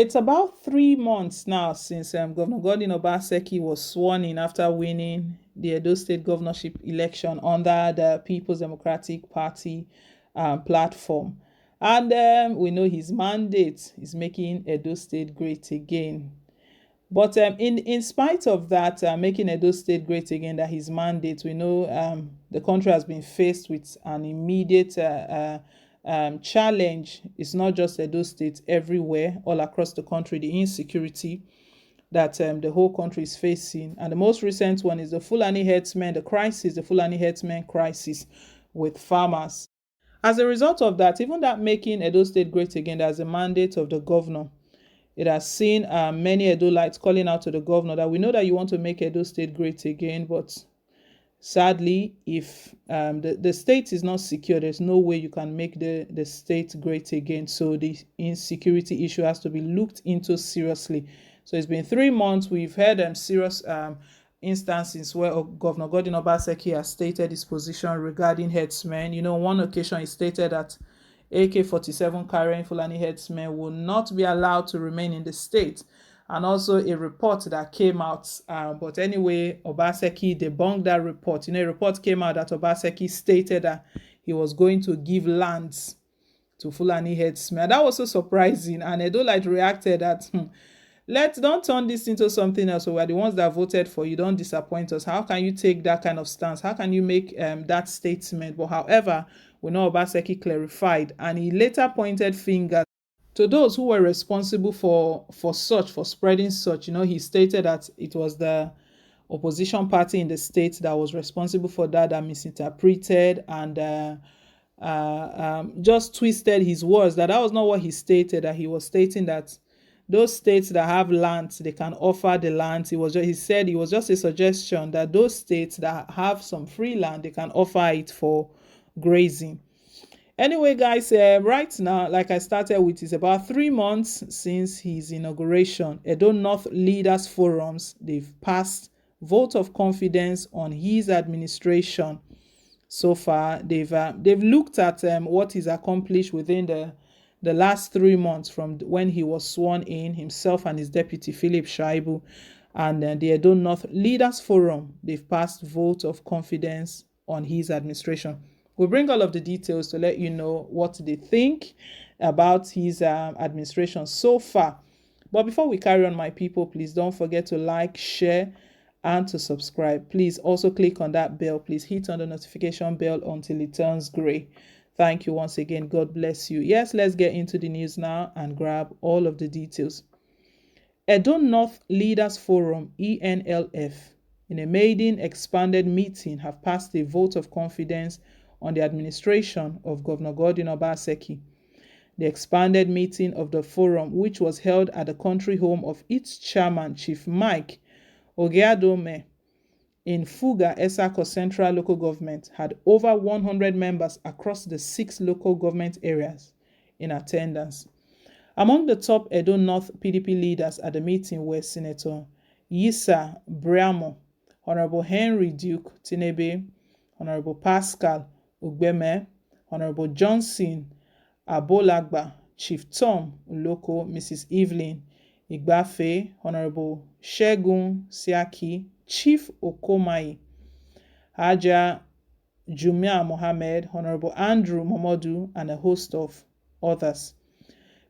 It's about 3 months now since Governor Godwin Obaseki was sworn in after winning the Edo State governorship election under the People's Democratic Party platform. And we know his mandate is making Edo State great again. But in spite of that, making Edo State great again, that his mandate, we know the country has been faced with an immediate challenge. It's not just Edo State, everywhere, all across the country, the insecurity that the whole country is facing. And the most recent one is the Fulani herdsmen, the Fulani herdsmen crisis with farmers. As a result of that, even that making Edo State great again, that's a mandate of the governor. It has seen many Edolites calling out to the governor that we know that you want to make Edo State great again, but sadly, if the state is not secure, there's no way you can make the state great again. So the insecurity issue has to be looked into seriously. So it's been 3 months. We've had serious instances where Governor Godwin Obaseki has stated his position regarding herdsmen. You know, on one occasion he stated that AK-47 carrying Fulani herdsmen will not be allowed to remain in the state. And also a report that came out. But anyway, Obaseki debunked that report. You know, a report came out that Obaseki stated that he was going to give lands to Fulani herdsmen. That was so surprising. And Edolite reacted that, don't turn this into something else. So we're the ones that voted for you. Don't disappoint us. How can you take that kind of stance? How can you make that statement? But however, we know Obaseki clarified, and he later pointed fingers to those who were responsible for spreading such. You know, he stated that it was the opposition party in the state that was responsible for that misinterpreted and just twisted his words. That was not what he stated. That he was stating that those states that have land, they can offer the land. He said it was just a suggestion that those states that have some free land, they can offer it for grazing. Anyway, guys, right now, like I started with, it's about 3 months since his inauguration. Edo North Leaders Forums, they've passed vote of confidence on his administration. So far, they've looked at what he's accomplished within the last 3 months from when he was sworn in, himself and his deputy, Philip Shaibu, and the Edo North Leaders Forum, they've passed vote of confidence on his administration. We'll bring all of the details to let you know what they think about his administration so far. But before we carry on, my people, please don't forget to like, share, and to subscribe. Please also click on that bell. Please hit on the notification bell until it turns gray. Thank you once again. God bless you. Yes, let's get into the news now and grab all of the details. Edo North Leaders Forum, ENLF, in a maiden expanded meeting, have passed a vote of confidence on the administration of Governor Godwin Obaseki. The expanded meeting of the forum, which was held at the country home of its chairman, Chief Mike Ogeadome, in Fuga, Esako Central Local Government, had over 100 members across the 6 local government areas in attendance. Among the top Edo North PDP leaders at the meeting were Senator Yisa Briamo, Honorable Henry Duke Tinebe, Honorable Pascal Ugbeme, Honorable Johnson Abolagba, Chief Tom Uloko, Mrs. Evelyn Igbafe, Honorable Shegun Siaki, Chief Okomai, Haja Jumia Mohammed, Honorable Andrew Momodu, and a host of others.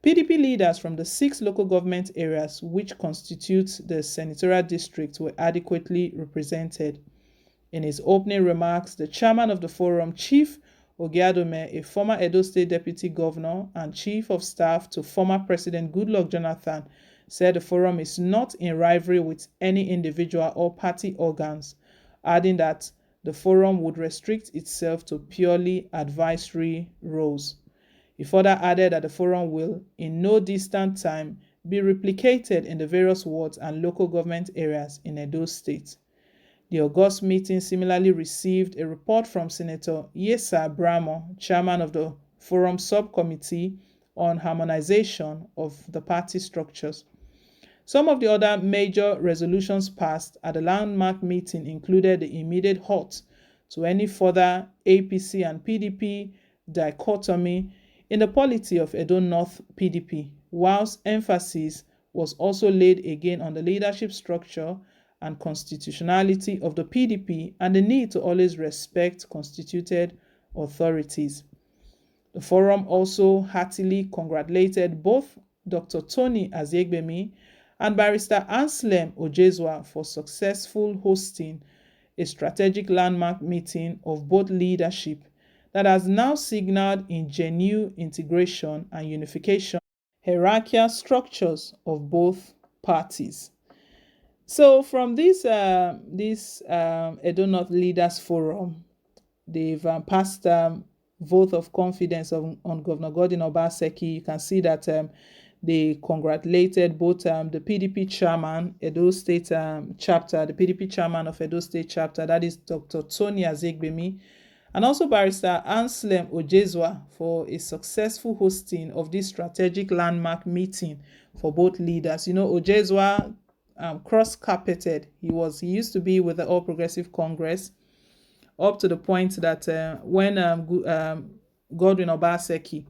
PDP leaders from the 6 local government areas which constitute the senatorial district were adequately represented. In his opening remarks, the chairman of the forum, Chief Ogeadome, a former Edo State Deputy Governor and Chief of Staff to former President Goodluck Jonathan, said the forum is not in rivalry with any individual or party organs, adding that the forum would restrict itself to purely advisory roles. He further added that the forum will, in no distant time, be replicated in the various wards and local government areas in Edo State. The August meeting similarly received a report from Senator Yesa Bramo, chairman of the Forum Subcommittee on Harmonization of the Party Structures. Some of the other major resolutions passed at the landmark meeting included the immediate halt to any further APC and PDP dichotomy in the polity of Edo North PDP, whilst emphasis was also laid again on the leadership structure and constitutionality of the PDP and the need to always respect constituted authorities. The forum also heartily congratulated both Dr. Tony Azegbemi and Barrister Anselm Ojezwa for successful hosting a strategic landmark meeting of both leadership that has now signaled genuine integration and unification hierarchical structures of both parties. So from this Edo North Leaders Forum, they've passed vote of confidence on Governor Godwin Obaseki. You can see that they congratulated both the PDP chairman, Edo State chapter, the PDP chairman of Edo State chapter, that is Dr. Tony Azegbemi, and also Barrister Anselm Ojezwa for a successful hosting of this strategic landmark meeting for both leaders. You know, Ojezwa cross-carpeted. He used to be with the All Progressive Congress up to the point that when Godwin Obaseki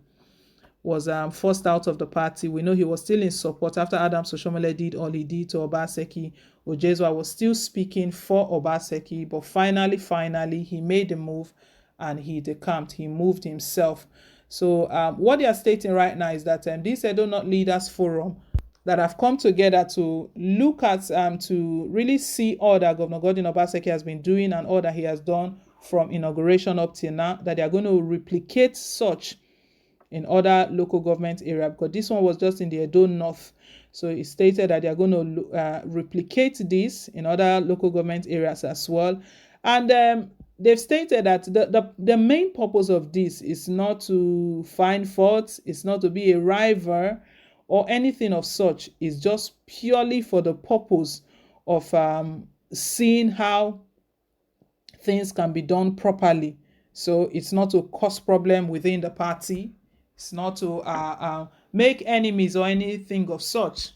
was forced out of the party, we know he was still in support. After Adams Oshiomhole did all he did to Obaseki, Ojezwa was still speaking for Obaseki, but finally, he made the move and he decamped. He moved himself. So what they are stating right now is that this Edo North Leaders Forum that have come together to look at, to really see all that Governor Godwin Obaseki has been doing and all that he has done from inauguration up till now, that they are going to replicate such in other local government area, because this one was just in the Edo North. So it stated that they are going to replicate this in other local government areas as well. And they've stated that the main purpose of this is not to find faults, it's not to be a rival or anything of such. It's just purely for the purpose of seeing how things can be done properly. So it's not to cause problem within the party. It's not to make enemies or anything of such.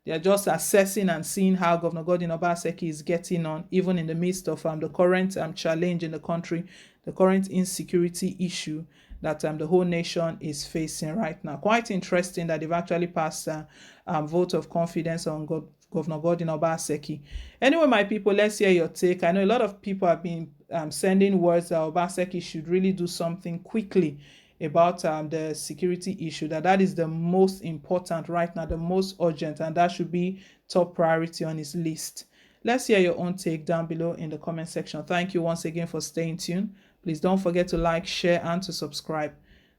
They are just assessing and seeing how Governor Godwin Obaseki is getting on, even in the midst of the current challenge in the country, the current insecurity issue that the whole nation is facing right now. Quite interesting that they've actually passed a vote of confidence on Governor Godwin Obaseki. Anyway, my people, let's hear your take. I know a lot of people have been sending words that Obaseki should really do something quickly about the security issue, that is the most important right now, the most urgent, and that should be top priority on his list. Let's hear your own take down below in the comment section. Thank you once again for staying tuned. Please don't forget to like, share, and to subscribe.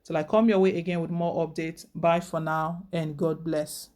Till I come your way again with more updates. Bye for now, and God bless.